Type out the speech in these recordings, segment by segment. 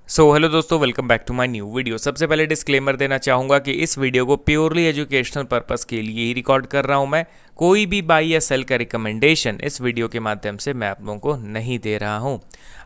Hello दोस्तों, welcome back to my new video. सबसे पहले डिस्क्लेमर देना चाहूँगा कि इस वीडियो को प्योरली एजुकेशनल पर्पस के लिए ही रिकॉर्ड कर रहा हूँ मैं। कोई भी बाई या सेल का रिकमेंडेशन इस वीडियो के माध्यम से मैं आप लोगों को नहीं दे रहा हूँ।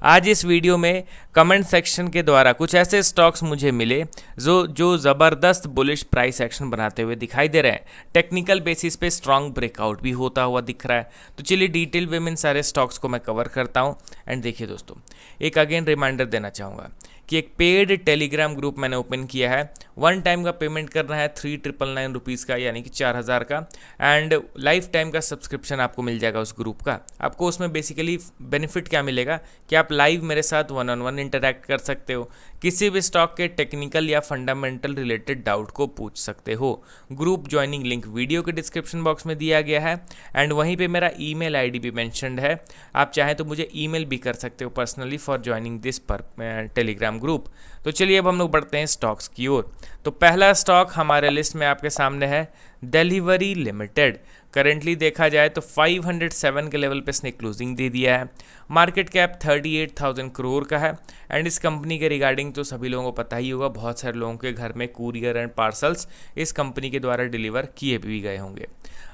आज इस वीडियो में कमेंट सेक्शन के द्वारा कुछ ऐसे स्टॉक्स मुझे मिले जो ज़बरदस्त बुलिश प्राइस एक्शन बनाते हुए दिखाई दे रहे हैं। टेक्निकल बेसिस पे स्ट्रांग ब्रेकआउट भी होता हुआ दिख रहा है। तो चलिए डिटेल वे में इन सारे स्टॉक्स को मैं कवर करता हूँ। एंड देखिए दोस्तों, एक अगेन रिमाइंडर देना चाहूँगा कि एक पेड टेलीग्राम ग्रुप मैंने ओपन किया है। वन टाइम का पेमेंट करना है 3999 रुपीज़ का, यानी कि 4000 का। एंड लाइफ टाइम का सब्सक्रिप्शन आपको मिल जाएगा उस ग्रुप का। आपको उसमें बेसिकली बेनिफिट क्या मिलेगा कि आप लाइव मेरे साथ वन ऑन वन इंटरैक्ट कर सकते हो, किसी भी स्टॉक के टेक्निकल या फंडामेंटल रिलेटेड डाउट को पूछ सकते हो। ग्रुप ज्वाइनिंग लिंक वीडियो के डिस्क्रिप्शन बॉक्स में दिया गया है। एंड वहीं पे मेरा ईमेल आईडी भी मेंशन्ड है। आप चाहें तो मुझे ईमेल भी कर सकते हो personally for joining this Telegram group. तो चलिए अब हम लोग बढ़ते हैं स्टॉक्स की ओर। तो पहला स्टॉक हमारे लिस्ट में आपके सामने है डिलीवरी लिमिटेड। करेंटली देखा जाए तो 507 के लेवल पे इसने क्लोजिंग दे दिया है। मार्केट कैप 38,000 करोड़ का है। एंड इस कंपनी के रिगार्डिंग तो सभी लोगों को पता ही होगा, बहुत सारे लोगों के घर में कुरियर एंड पार्सल्स इस कंपनी के द्वारा डिलीवर किए भी गए होंगे।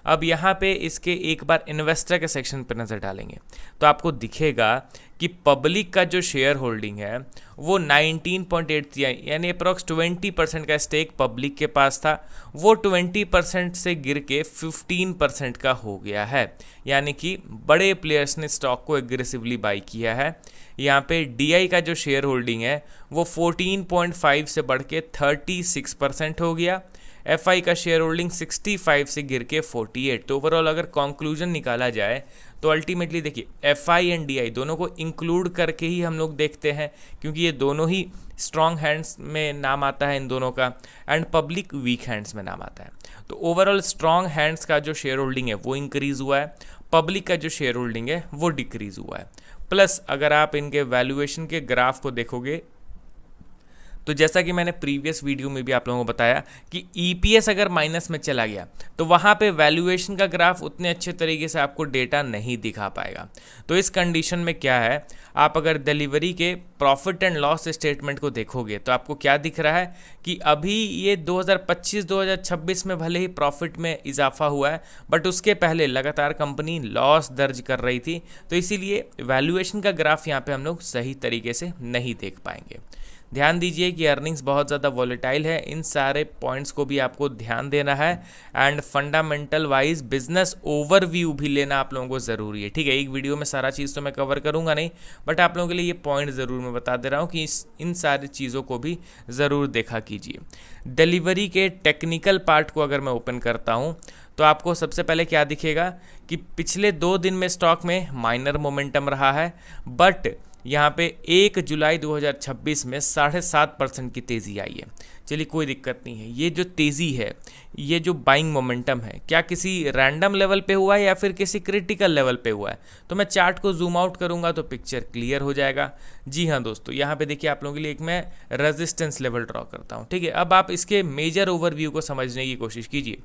अब यहाँ पे इसके एक बार इन्वेस्टर के सेक्शन पर नज़र डालेंगे तो आपको दिखेगा कि पब्लिक का जो शेयर होल्डिंग है वो 19.8 यानी अप्रॉक्स 20% का स्टेक पब्लिक के पास था। वो 20% से गिर के 15% का हो गया है, यानी कि बड़े प्लेयर्स ने स्टॉक को एग्रेसिवली बाई किया है। यहाँ पे डीआई का जो शेयर होल्डिंग है वो 14.5 से बढ़ के 36% हो गया। एफआई का शेयर होल्डिंग 65 से गिर के 48। तो ओवरऑल अगर कंक्लूजन निकाला जाए तो अल्टीमेटली देखिए, एफआई एंड डीआई दोनों को इंक्लूड करके ही हम लोग देखते हैं, क्योंकि ये दोनों ही स्ट्रॉन्ग हैंड्स में नाम आता है इन दोनों का, एंड पब्लिक वीक हैंड्स में नाम आता है। तो ओवरऑल स्ट्रॉन्ग हैंड्स का जो शेयर होल्डिंग है वो इंक्रीज़ हुआ है, पब्लिक का जो शेयर होल्डिंग है वो डिक्रीज़ हुआ है। प्लस अगर आप इनके वैल्यूएशन के ग्राफ को देखोगे तो जैसा कि मैंने प्रीवियस वीडियो में भी आप लोगों को बताया कि ईपीएस अगर माइनस में चला गया तो वहाँ पे वैल्यूएशन का ग्राफ उतने अच्छे तरीके से आपको डेटा नहीं दिखा पाएगा। तो इस कंडीशन में क्या है, आप अगर डिलीवरी के प्रॉफिट एंड लॉस स्टेटमेंट को देखोगे तो आपको क्या दिख रहा है कि अभी ये 2025-2026 में भले ही प्रॉफिट में इजाफा हुआ है, बट उसके पहले लगातार कंपनी लॉस दर्ज कर रही थी। तो इसीलिए वैल्यूएशन का ग्राफ यहाँ पे हम लोग सही तरीके से नहीं देख पाएंगे। ध्यान दीजिए कि अर्निंग्स बहुत ज़्यादा वॉलेटाइल है। इन सारे पॉइंट्स को भी आपको ध्यान देना है। And fundamental wise business overview भी लेना आप लोगों को ज़रूरी है। ठीक है, एक वीडियो में सारा चीज़ तो मैं कवर करूँगा नहीं, बट आप लोगों के लिए ये पॉइंट ज़रूर मैं बता दे रहा हूँ कि इन सारी चीज़ों को भी ज़रूर देखा कीजिए। डिलीवरी के टेक्निकल पार्ट को अगर मैं ओपन करता हूँ तो आपको सबसे पहले क्या दिखेगा कि पिछले 2 दिन में स्टॉक में माइनर मोमेंटम रहा है, बट यहाँ पे 1 जुलाई 2026 में 7.5% की तेज़ी आई है। चलिए कोई दिक्कत नहीं है। ये जो तेज़ी है, ये जो बाइंग मोमेंटम है, क्या किसी रैंडम लेवल पे हुआ है या फिर किसी क्रिटिकल लेवल पे हुआ है? तो मैं चार्ट को जूम आउट करूँगा तो पिक्चर क्लियर हो जाएगा। जी हाँ दोस्तों, यहाँ पे देखिए आप लोगों के लिए एक मैं रेजिस्टेंस लेवल ड्रॉ करता हूँ। ठीक है, अब आप इसके मेजर ओवरव्यू को समझने की कोशिश कीजिए।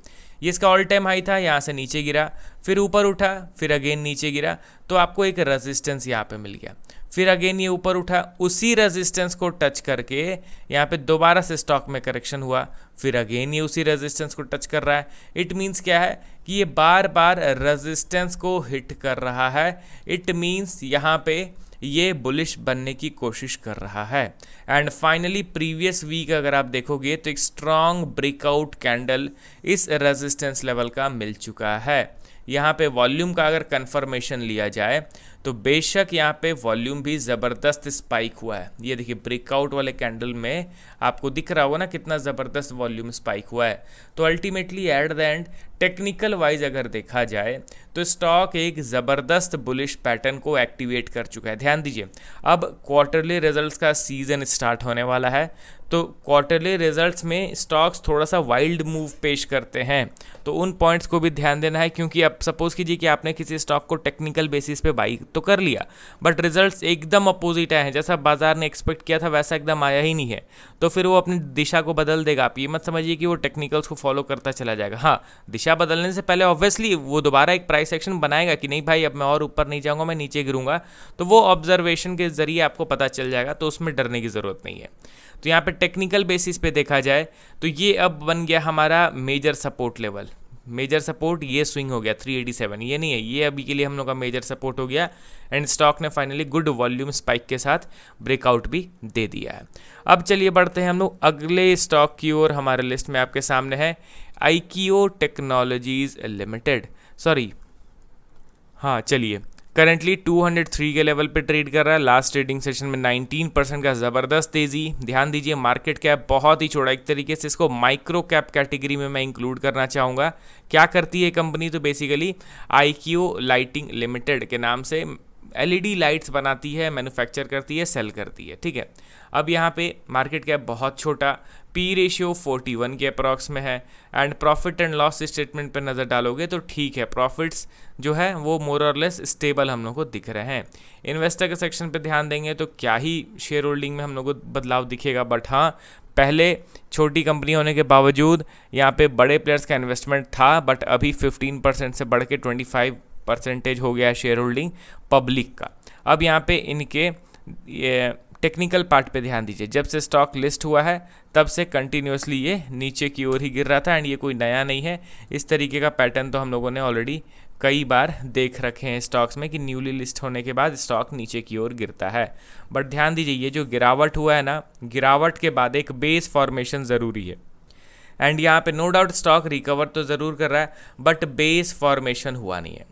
ये इसका ऑल टाइम हाई था, यहाँ से नीचे गिरा, फिर ऊपर उठा, फिर अगेन नीचे गिरा, तो आपको एक रेजिस्टेंस यहाँ पे मिल गया। फिर अगेन ये ऊपर उठा, उसी रेजिस्टेंस को टच करके यहाँ पे दोबारा से स्टॉक में करेक्शन हुआ, फिर अगेन ये उसी रेजिस्टेंस को टच कर रहा है। इट मीन्स क्या है कि ये बार बार रेजिस्टेंस को हिट कर रहा है। इट मीन्स यहाँ पे ये बुलिश बनने की कोशिश कर रहा है। एंड फाइनली प्रीवियस वीक अगर आप देखोगे तो एक स्ट्रॉन्ग ब्रेकआउट कैंडल इस रेजिस्टेंस लेवल का मिल चुका है। यहाँ पे वॉल्यूम का अगर कंफर्मेशन लिया जाए तो बेशक यहाँ पे वॉल्यूम भी ज़बरदस्त स्पाइक हुआ है। ये देखिए ब्रेकआउट वाले कैंडल में आपको दिख रहा होगा ना कितना ज़बरदस्त वॉल्यूम स्पाइक हुआ है। तो ultimately at the end technical wise अगर देखा जाए तो स्टॉक एक ज़बरदस्त बुलिश पैटर्न को एक्टिवेट कर चुका है। ध्यान दीजिए, अब क्वार्टरली रिजल्ट्स का सीज़न स्टार्ट होने वाला है, तो क्वार्टरली रिजल्ट्स में स्टॉक्स थोड़ा सा वाइल्ड मूव पेश करते हैं। तो उन पॉइंट्स को भी ध्यान देना है, क्योंकि अब सपोज कीजिए कि आपने किसी स्टॉक को टेक्निकल बेसिस पे बाई तो कर लिया, बट रिजल्ट्स एकदम अपोजिट आए हैं, जैसा बाजार ने एक्सपेक्ट किया था वैसा एकदम आया ही नहीं है, तो फिर वो अपनी दिशा को बदल देगा। आप ये मत समझिए कि वो टेक्निकल्स को फॉलो करता चला जाएगा। हाँ, दिशा दिशा बदलने से पहले ऑब्वियसली वो दोबारा एक प्राइस एक्शन बनाएगा कि नहीं भाई अब मैं और ऊपर नहीं जाऊँगा, मैं नीचे गिरूंगा, तो वो ऑब्जर्वेशन के जरिए आपको पता चल जाएगा, तो उसमें डरने की ज़रूरत नहीं है। तो यहाँ पे टेक्निकल बेसिस पे देखा जाए तो ये अब बन गया हमारा major support level. Major support ये स्विंग हो गया 387, ये नहीं है, ये अभी के लिए हम लोग का मेजर सपोर्ट हो गया एंड स्टॉक ने फाइनली गुड वॉल्यूम स्पाइक के साथ ब्रेकआउट भी दे दिया है। अब चलिए बढ़ते हैं हम लोग अगले स्टॉक की ओर। हमारे लिस्ट में आपके सामने है आईकियो टेक्नोलॉजीज लिमिटेड, सॉरी हाँ चलिए, करेंटली 203 के लेवल पे ट्रेड कर रहा है। लास्ट ट्रेडिंग सेशन में 19% का ज़बरदस्त तेज़ी। ध्यान दीजिए मार्केट कैप बहुत ही छोटा, एक तरीके से इसको माइक्रो कैप कैटेगरी में मैं इंक्लूड करना चाहूँगा। क्या करती है कंपनी, तो बेसिकली आईकियो लाइटिंग लिमिटेड के नाम से एलईडी लाइट्स बनाती है, मैन्युफैक्चर करती है, सेल करती है, ठीक है। अब यहाँ पे मार्केट कैप बहुत छोटा, पी रेशियो 41 के अप्रॉक्स में है and profit and loss statement पर नज़र डालोगे तो ठीक है, प्रॉफिट्स जो है वो मोर और लेस स्टेबल हम लोग को दिख रहे हैं। इन्वेस्टर के सेक्शन पे ध्यान देंगे तो क्या ही शेयर होल्डिंग में हम लोग को बदलाव दिखेगा, बट हाँ पहले छोटी कंपनी होने के बावजूद यहाँ पे बड़े प्लेयर्स का इन्वेस्टमेंट था, बट अभी 15% से बढ़ के 25% हो गया है शेयर होल्डिंग पब्लिक का। अब यहाँ पे इनके ये टेक्निकल पार्ट पे ध्यान दीजिए, जब से स्टॉक लिस्ट हुआ है तब से कंटिन्यूसली ये नीचे की ओर ही गिर रहा था एंड ये कोई नया नहीं है। इस तरीके का पैटर्न तो हम लोगों ने ऑलरेडी कई बार देख रखे हैं स्टॉक्स में कि न्यूली लिस्ट होने के बाद स्टॉक नीचे की ओर गिरता है। बट ध्यान दीजिए ये जो गिरावट हुआ है ना, गिरावट के बाद एक बेस फॉर्मेशन ज़रूरी है एंड यहाँ पे नो डाउट स्टॉक रिकवर तो ज़रूर कर रहा है बट बेस फॉर्मेशन हुआ नहीं है।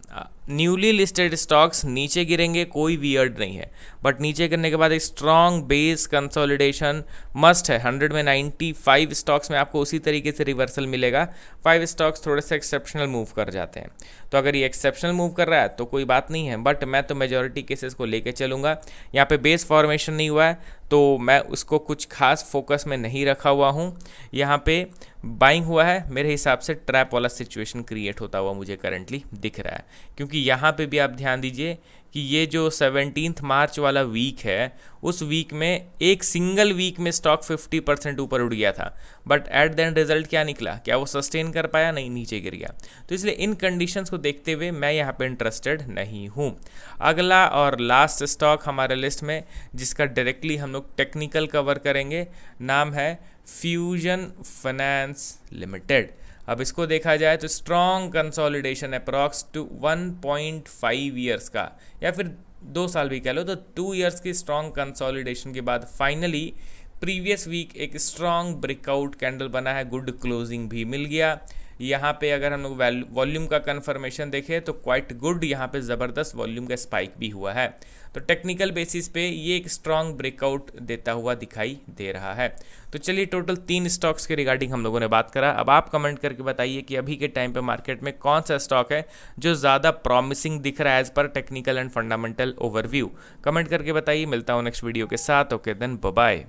न्यूली लिस्टेड स्टॉक्स नीचे गिरेंगे कोई वियर्ड नहीं है, बट नीचे गिरने के बाद एक स्ट्रॉन्ग बेस कंसोलिडेशन मस्ट है। 100 में 95 स्टॉक्स में आपको उसी तरीके से रिवर्सल मिलेगा। 5 स्टॉक्स थोड़े से एक्सेप्शनल मूव कर जाते हैं, तो अगर ये एक्सेप्शनल मूव कर रहा है तो कोई बात नहीं है, बट मैं तो मेजॉरिटी केसेस को लेके चलूँगा। यहाँ पे बेस फॉर्मेशन नहीं हुआ है तो मैं उसको कुछ खास फोकस में नहीं रखा हुआ हूँ। यहाँ पे बाइंग हुआ है, मेरे हिसाब से ट्रैप वाला सिचुएशन क्रिएट होता हुआ मुझे करंटली दिख रहा है, क्योंकि यहाँ पे भी आप ध्यान दीजिए कि ये जो 17 मार्च वाला वीक है उस वीक में एक सिंगल वीक में स्टॉक 50% ऊपर उड़ गया था, but at the end result क्या निकला, क्या वो सस्टेन कर पाया, नहीं, नीचे गिर गया। तो इसलिए इन कंडीशंस को देखते हुए मैं यहाँ पे इंटरेस्टेड नहीं हूँ। अगला और लास्ट स्टॉक हमारे लिस्ट में जिसका डायरेक्टली हम लोग टेक्निकल कवर करेंगे, नाम है फ्यूजन फाइनेंस लिमिटेड। अब इसको देखा जाए तो strong consolidation approx to 1.5 years का, या फिर 2 साल भी कह लो, तो 2 इयर्स की स्ट्रॉन्ग कंसोलिडेशन के बाद फाइनली प्रीवियस वीक एक स्ट्रॉन्ग ब्रेकआउट कैंडल बना है, गुड क्लोजिंग भी मिल गया। यहाँ पे अगर हम लोग वॉल्यूम का कन्फर्मेशन देखें तो क्वाइट गुड, यहाँ पे ज़बरदस्त वॉल्यूम का स्पाइक भी हुआ है। तो टेक्निकल बेसिस पे ये एक स्ट्रॉन्ग ब्रेकआउट देता हुआ दिखाई दे रहा है। तो चलिए टोटल 3 स्टॉक्स के रिगार्डिंग हम लोगों ने बात करा। अब आप कमेंट करके बताइए कि अभी के टाइम पे मार्केट में कौन सा स्टॉक है जो ज़्यादा प्रॉमिसिंग दिख रहा है as per technical and fundamental overview. Comment करके बताइए। मिलता हूँ नेक्स्ट वीडियो के साथ। Okay then, bye bye.